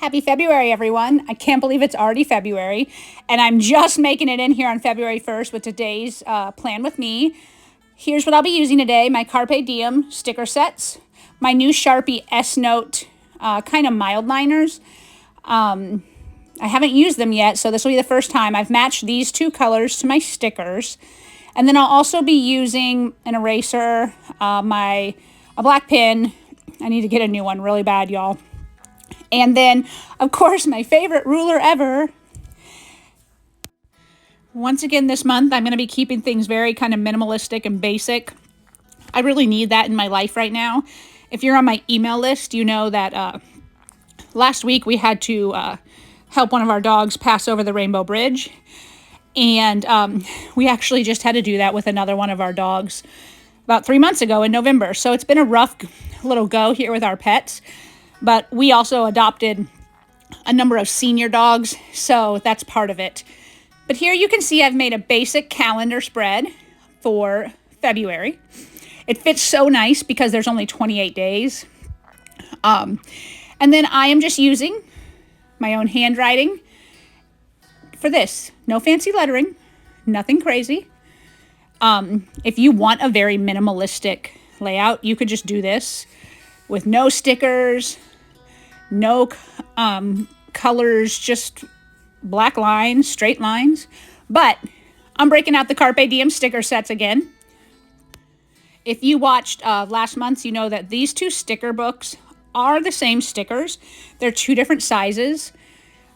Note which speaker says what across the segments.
Speaker 1: Happy February, everyone. I can't believe it's already February, and I'm just making it in here on February 1st with today's plan with me. Here's what I'll be using today: my Carpe Diem sticker sets, my new Sharpie S-Note kind of mild liners. I haven't used them yet, so this will be the first time. I've matched these two colors to my stickers. And then I'll also be using an eraser, a black pen. I need to get a new one really bad, y'all. And then, of course, my favorite ruler ever. Once again this month, I'm going to be keeping things very kind of minimalistic and basic. I really need that in my life right now. If you're on my email list, you know that last week we had to help one of our dogs pass over the Rainbow Bridge. And we actually just had to do that with another one of our dogs about 3 months ago in November. So it's been a rough little go here with our pets. But we also adopted a number of senior dogs, so that's part of it. But here you can see I've made a basic calendar spread for February. It fits so nice because there's only 28 days. And then I am just using my own handwriting for this. No fancy lettering, nothing crazy. If you want a very minimalistic layout, you could just do this with no stickers, no colors, just black lines, straight lines. But I'm breaking out the Carpe Diem sticker sets again. If you watched last month's, you know that these two sticker books are the same stickers. They're two different sizes.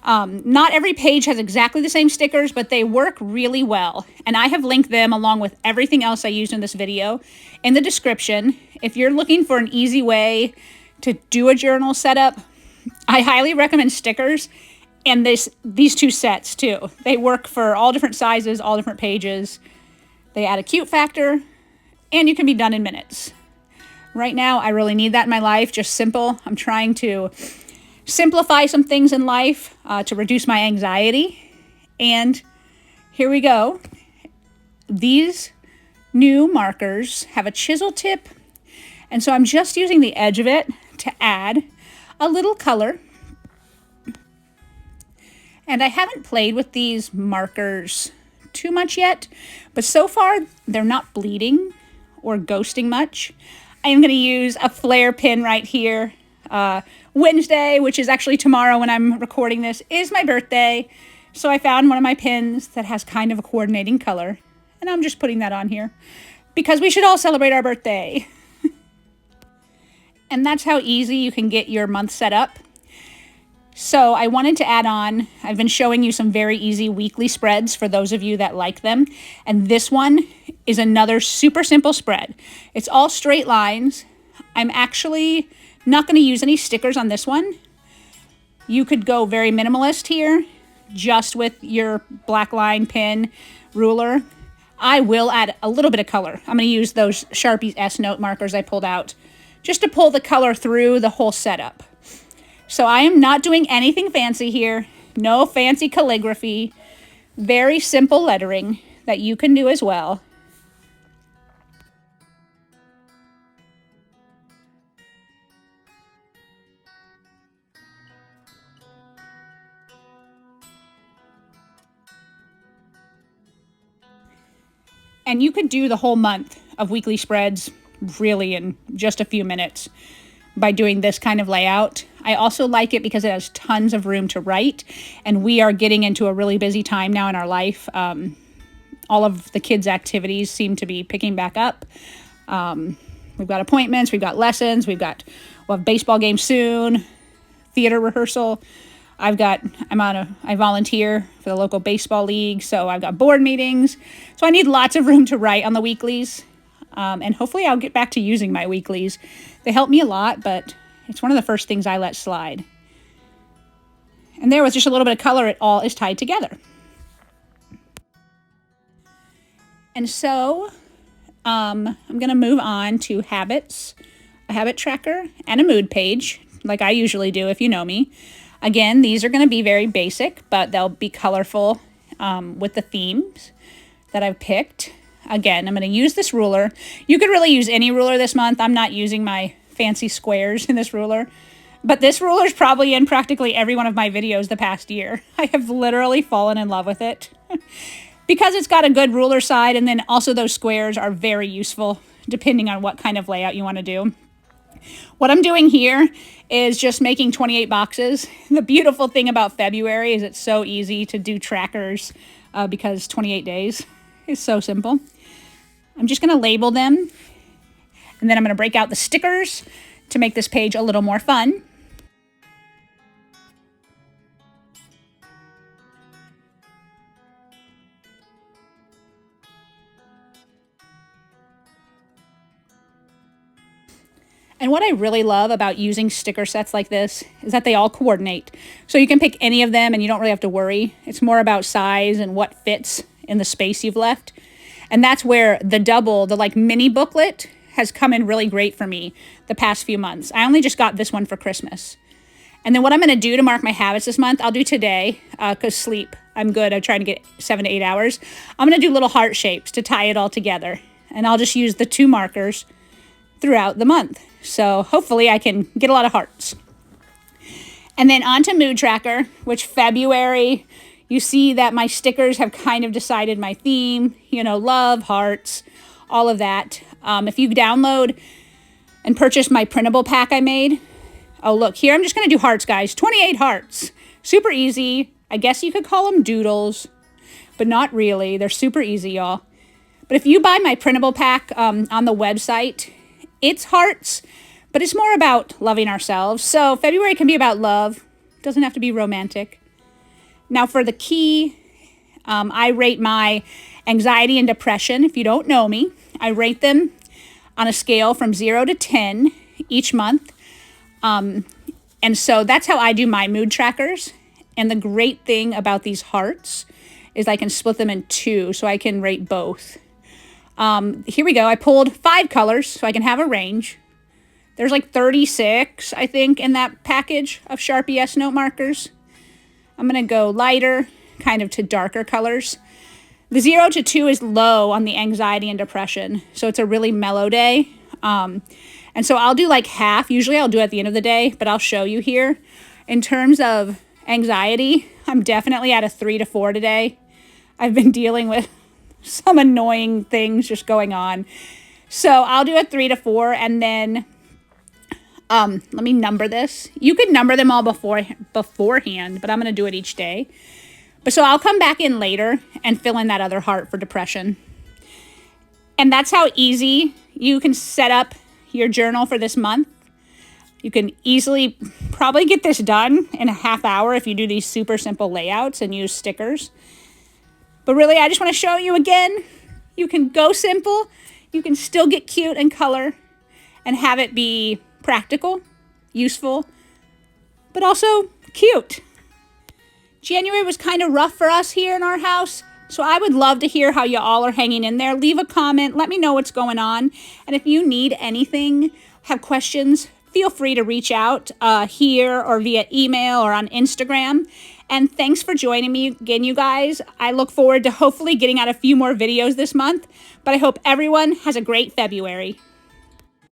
Speaker 1: Not every page has exactly the same stickers, but they work really well. And I have linked them along with everything else I used in this video in the description. If you're looking for an easy way to do a journal setup, I highly recommend stickers and these two sets too. They work for all different sizes, all different pages. They add a cute factor, and you can be done in minutes. Right now, I really need that in my life, just simple. I'm trying to simplify some things in life to reduce my anxiety. And here we go. These new markers have a chisel tip, and so I'm just using the edge of it to add a little color. And I haven't played with these markers too much yet, but so far they're not bleeding or ghosting much. I am going to use a flare pen right here. Wednesday, which is actually tomorrow when I'm recording this, is my birthday. So I found one of my pens that has kind of a coordinating color, and I'm just putting that on here because we should all celebrate our birthday. And that's how easy you can get your month set up. So I wanted to add on, I've been showing you some very easy weekly spreads for those of you that like them. And this one is another super simple spread. It's all straight lines. I'm actually not going to use any stickers on this one. You could go very minimalist here, just with your black line pen ruler. I will add a little bit of color. I'm going to use those Sharpie S-Note markers I pulled out just to pull the color through the whole setup. So I am not doing anything fancy here. No fancy calligraphy. Very simple lettering that you can do as well. And you could do the whole month of weekly spreads really in just a few minutes by doing this kind of layout. I also like it because it has tons of room to write, and we are getting into a really busy time now in our life. All of the kids' activities seem to be picking back up. We've got appointments, we've got lessons, we'll have baseball games soon, theater rehearsal. I volunteer for the local baseball league, so I've got board meetings. So I need lots of room to write on the weeklies. And hopefully I'll get back to using my weeklies. They help me a lot, but it's one of the first things I let slide. And there, with just a little bit of color, it all is tied together. And so I'm going to move on to habits, a habit tracker, and a mood page, like I usually do if you know me. Again, these are going to be very basic, but they'll be colorful with the themes that I've picked. Again, I'm going to use this ruler. You could really use any ruler this month. I'm not using my fancy squares in this ruler. But this ruler is probably in practically every one of my videos the past year. I have literally fallen in love with it. Because it's got a good ruler side, and then also those squares are very useful depending on what kind of layout you want to do. What I'm doing here is just making 28 boxes. The beautiful thing about February is it's so easy to do trackers because 28 days is so simple. I'm just going to label them, and then I'm going to break out the stickers to make this page a little more fun. And what I really love about using sticker sets like this is that they all coordinate. So you can pick any of them and you don't really have to worry. It's more about size and what fits in the space you've left. And that's where the double, the like mini booklet, has come in really great for me the past few months. I only just got this one for Christmas. And then what I'm going to do to mark my habits this month, I'll do today, because sleep, I'm good. I'm trying to get 7 to 8 hours. I'm going to do little heart shapes to tie it all together. And I'll just use the 2 markers throughout the month. So hopefully I can get a lot of hearts. And then on to Mood Tracker, which February, you see that my stickers have kind of decided my theme, you know, love, hearts, all of that. If you download and purchase my printable pack I made, oh, look, here I'm just going to do hearts, guys. 28 hearts. Super easy. I guess you could call them doodles, but not really. They're super easy, y'all. But if you buy my printable pack on the website, it's hearts, but it's more about loving ourselves. So February can be about love. It doesn't have to be romantic. Now for the key, I rate my anxiety and depression. If you don't know me, I rate them on a scale from 0 to 10 each month. And so that's how I do my mood trackers. And the great thing about these hearts is I can split them in 2, so I can rate both. Here we go. I pulled 5 colors so I can have a range. There's like 36, I think, in that package of Sharpie S Note markers. I'm going to go lighter, kind of to darker colors. The 0 to 2 is low on the anxiety and depression, so it's a really mellow day. And so I'll do like half. Usually I'll do it at the end of the day, but I'll show you here. In terms of anxiety, I'm definitely at a 3 to 4 today. I've been dealing with some annoying things just going on. So I'll do a 3 to 4, and then let me number this. You could number them all beforehand, but I'm going to do it each day. But so I'll come back in later and fill in that other heart for depression. And that's how easy you can set up your journal for this month. You can easily probably get this done in a half hour if you do these super simple layouts and use stickers. But really, I just want to show you again, you can go simple, you can still get cute and color and have it be practical, useful, but also cute. January was kind of rough for us here in our house, so I would love to hear how you all are hanging in there. Leave a comment, let me know what's going on. And if you need anything, have questions, feel free to reach out here or via email or on Instagram. And thanks for joining me again, you guys. I look forward to hopefully getting out a few more videos this month, but I hope everyone has a great February.